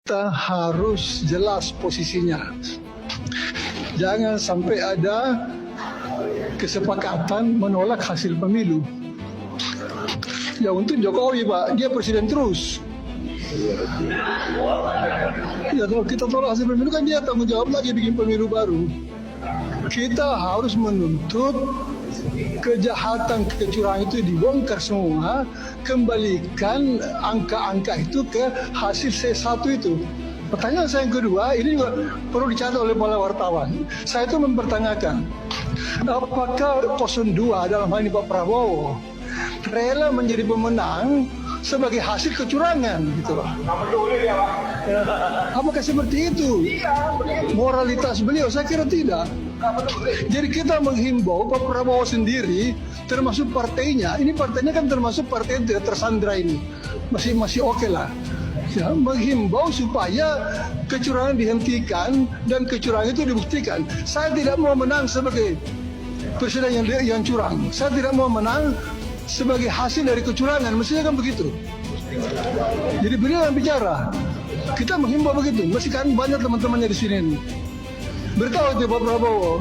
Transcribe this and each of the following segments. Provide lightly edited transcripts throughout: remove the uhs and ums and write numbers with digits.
kita harus jelas posisinya. Jangan sampai ada kesepakatan menolak hasil pemilu. Ya untuk Jokowi Pak, dia presiden terus. Ya kalau kita tolak hasil pemilu kan dia tanggung jawab lagi bikin pemilu baru. Kita harus menuntut kejahatan kecurangan itu dibongkar semua, kembalikan angka-angka itu ke hasil C1 itu. Pertanyaan saya yang kedua, ini juga perlu dicatat oleh para wartawan. Saya itu mempertanyakan, apakah 02 dalam hal ini Pak Prabowo rela menjadi pemenang sebagai hasil kecurangan gitu loh. Apakah seperti itu moralitas beliau? Saya kira tidak. Jadi kita menghimbau Pak Prabowo sendiri, termasuk partainya. Ini partainya kan termasuk partai yang tersandra ini, masih oke lah. Ya, menghimbau supaya kecurangan dihentikan dan kecurangan itu dibuktikan. Saya tidak mau menang sebagai presiden yang curang. Saya tidak mau menang sebagai hasil dari kecurangan. Mestinya kan begitu. Jadi beliau yang bicara. Kita menghimbau begitu. Mesti kan banyak teman-temannya di sini ini. Beritahu itu Pak Prabowo,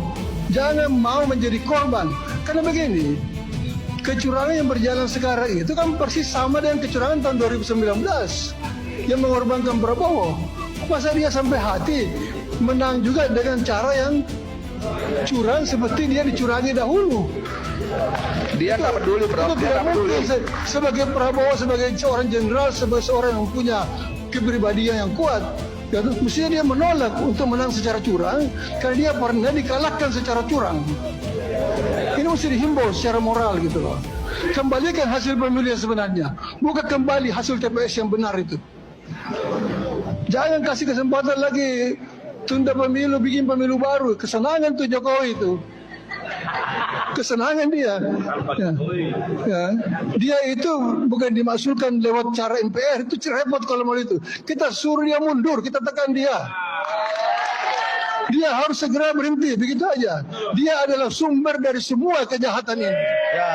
jangan mau menjadi korban. Karena begini, kecurangan yang berjalan sekarang itu kan persis sama dengan kecurangan tahun 2019 yang mengorbankan Prabowo. Masa dia sampai hati menang juga dengan cara yang curang seperti dia dicurangi dahulu. Dia tak peduli, Bro. Dia tak peduli. Sebagai Prabowo, sebagai seorang jenderal, sebagai seorang yang punya kepribadian yang kuat, ya, mestinya dia menolak untuk menang secara curang karena dia pernah dikalahkan secara curang. Ini mesti dihimbau secara moral gitu loh. Kembalikan hasil pemilu yang sebenarnya, bukan kembali hasil TPS yang benar itu. Jangan kasih kesempatan lagi tunda pemilu, bikin pemilu baru. Kesenangan tuh Jokowi itu. Kesenangan dia. Ya. Dia itu bukan dimaksudkan lewat cara MPR, itu repot kalau mau itu. Kita suruh dia mundur, kita tekan dia. Dia harus segera berhenti, begitu aja. Dia adalah sumber dari semua kejahatan ini. Ya.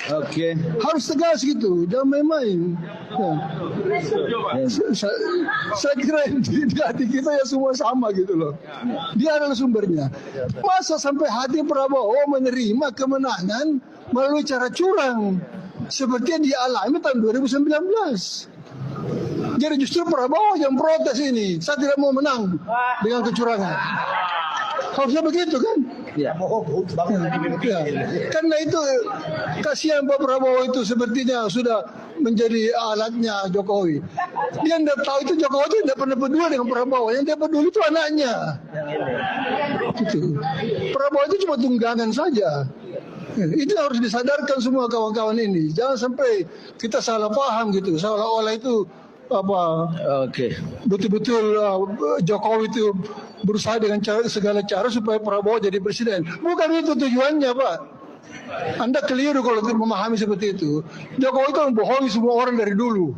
Oke. Harus tegas gitu, jangan main-main. Ya. Saya kira di hati kita ya semua sama gitu loh. Dia adalah sumbernya. Masa sampai hati Prabowo menerima kemenangan melalui cara curang seperti yang dialami tahun 2019. Jadi justru Prabowo yang protes ini. Saya tidak mau menang dengan kecurangan. Harusnya begitu kan? Ya. Ya. Karena itu kasihan Pak Prabowo itu sepertinya sudah menjadi alatnya Jokowi. Dia tidak tahu itu Jokowi itu tidak pernah peduli dengan Prabowo. Yang dia peduli itu anaknya. Gitu. Prabowo itu cuma tunggangan saja. Itu harus disadarkan semua kawan-kawan ini. Jangan sampai kita salah paham gitu. Seolah-olah itu betul-betul Jokowi itu berusaha dengan segala cara supaya Prabowo jadi presiden. Bukan itu tujuannya, Pak. Anda keliru kalau memahami seperti itu. Jokowi itu membohongi semua orang dari dulu.